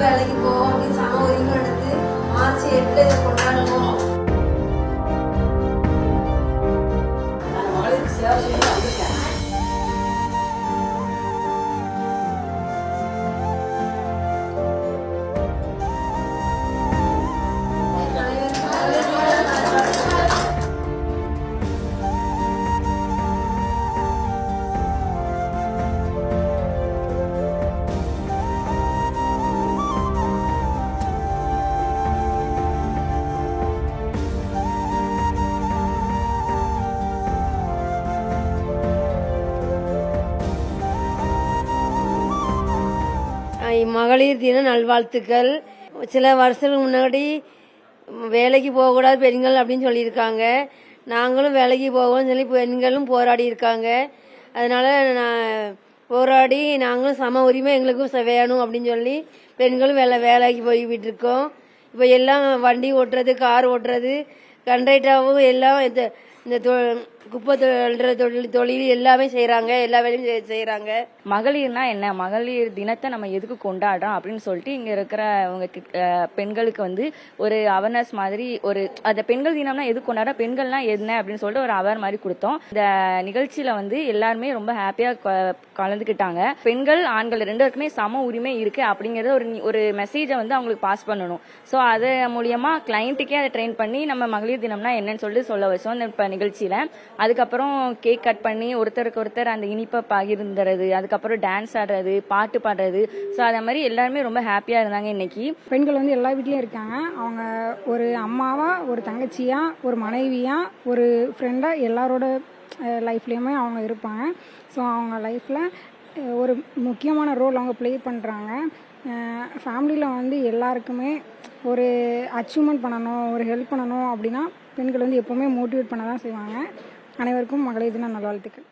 பெண்களும் வேலைக்கு போவோம் அப்படின்னு சம உரிமை எடுத்து மார்ச் 8 இதை கொண்டாடுவோம். மகளிருக்கு சேவை செய்ய வந்திருக்கேன். மகளிர் தின நல்வாழ்த்துக்கள். சில வருஷத்துக்கு முன்னாடி வேலைக்கு போகக்கூடாது பெண்கள் அப்படின்னு சொல்லியிருக்காங்க. நாங்களும் வேலைக்கு போவோம்னு சொல்லி பெண்களும் போராடி இருக்காங்க. அதனால நான் போராடி நாங்களும் சம உரிமை எங்களுக்கும் வேணும் அப்படின்னு சொல்லி பெண்களும் வேலைக்கு போய்கிட்டு இருக்கோம். இப்போ எல்லாம் வண்டி ஓட்டுறது, கார் ஓட்டுறது, கண்ட்ரைட்டாவும் எல்லாம் இந்த குப்பை தொழில் எல்லாமே செய்யறாங்க, எல்லா வேலையும் செய்யறாங்க. மகளிர்னா என்ன, மகளிர் தினத்தை நம்ம எதுக்கு கொண்டாடுறோம் அப்படின்னு சொல்லிட்டு இங்க இருக்கிற பெண்களுக்கு வந்து ஒரு அவேர்னஸ் மாதிரி ஒரு அந்த பெண்கள் தினம்னா எதுக்கு கொண்டாட, பெண்கள்னா என்ன அப்படின்னு சொல்லிட்டு ஒரு அவேர் மாதிரி கொடுத்தோம். இந்த நிகழ்ச்சியில வந்து எல்லாருமே ரொம்ப ஹாப்பியா கலந்துக்கிட்டாங்க. பெண்கள் ஆண்கள் ரெண்டு பேருக்குமே சம உரிமை இருக்கு அப்படிங்கறத ஒரு மெசேஜை வந்து அவங்களுக்கு பாஸ் பண்ணணும். ஸோ அது மூலியமா கிளைண்ட்டுக்கே அதை ட்ரெயின் பண்ணி நம்ம மகளிர் தினம்னா என்னன்னு சொல்லிட்டு சொல்ல வச்சோம் இந்த நிகழ்ச்சியில. அதுக்கப்புறம் கேக் கட் பண்ணி ஒருத்தருக்கு ஒருத்தர் அந்த இனிப்பை பகிர்ந்துறது, அதுக்கப்புறம் டான்ஸ் ஆடுறது, பாட்டு பாடுறது. ஸோ அதே மாதிரி எல்லாருமே ரொம்ப ஹாப்பியா இருந்தாங்க. இன்னைக்கு பெண்கள் வந்து எல்லா வீட்லயும் இருக்காங்க. அவங்க ஒரு அம்மாவா, ஒரு தங்கச்சியா, ஒரு மனைவியா, ஒரு ஃப்ரெண்டா எல்லாரோட லைஃப்லயுமே அவங்க இருப்பாங்க. ஸோ அவங்க லைஃப்ல ஒரு முக்கியமான ரோல் அவங்க ப்ளே பண்ணுறாங்க. ஃபேமிலியில் வந்து எல்லாருக்குமே ஒரு அச்சீவ்மெண்ட் பண்ணணும், ஒரு ஹெல்ப் பண்ணணும் அப்படின்னா பெண்கள் வந்து எப்போவுமே மோட்டிவேட் பண்ண தான் செய்வாங்க. அனைவருக்கும் மகளிர் தின நல்வாழ்த்துக்கள்.